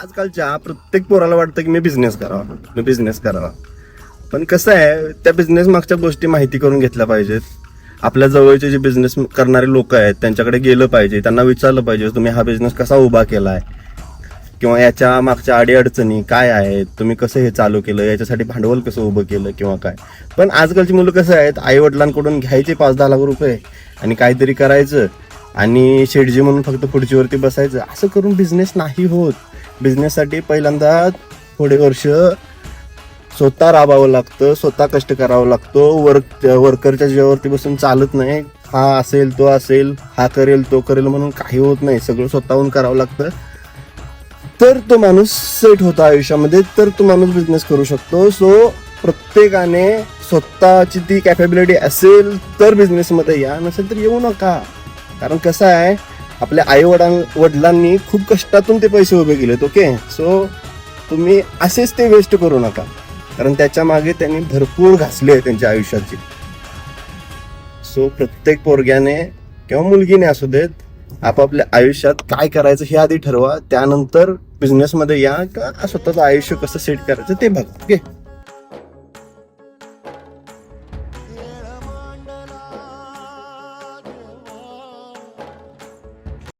आजकालच्या प्रत्येक पोराला वाटतं की मी बिझनेस करावा. पण कसं आहे, त्या बिझनेस मागच्या गोष्टी माहिती करून घेतल्या पाहिजेत. आपल्या जवळचे जे बिझनेस करणारे लोक आहेत त्यांच्याकडे गेलं पाहिजे, त्यांना विचारलं पाहिजे तुम्ही हा बिझनेस कसा उभा केलाय, किंवा याच्या मागच्या अडीअडचणी काय आहेत, तुम्ही कसं हे चालू केलं, याच्यासाठी भांडवल कसं उभं केलं किंवा काय. पण आजकालची मुलं कसं आहेत, आई वडिलांकडून घ्यायचे 5-10 लाख रुपये आणि काहीतरी करायचं आणि शेठजी म्हणून फक्त खुर्चीवरती बसायचं. असं करून बिझनेस नाही होत. बिझनेससाठी पहिल्यांदा थोडे वर्ष स्वतः राबावं लागतं, स्वतः कष्ट करावं लागतो. वर्करच्या जीवावरती बसून चालत नाही. हा असेल तो असेल, हा करेल तो करेल म्हणून काही होत नाही. सगळं स्वतःहून करावं लागतं. तर तो माणूस सेट होतो आयुष्यामध्ये, तर तो माणूस बिझनेस करू शकतो. सो प्रत्येकाने स्वतःची ती कॅपेबिलिटी असेल तर बिझनेसमध्ये या, नसेल तर येऊ नका. कारण कसं आहे, आपल्या आई वडिलांनी खूप कष्टातून ते पैसे उभे केलेत. ओके, सो तुम्ही असेच ते वेस्ट करू नका, कारण त्याच्या मागे त्यांनी भरपूर घासले आहे त्यांच्या आयुष्याची. सो प्रत्येक पोरग्याने किंवा मुलगीने असू देत, आपापल्या आयुष्यात काय करायचं हे आधी ठरवा, त्यानंतर बिझनेसमध्ये या का स्वतःचं आयुष्य कसं सेट करायचं ते बघा. ओके.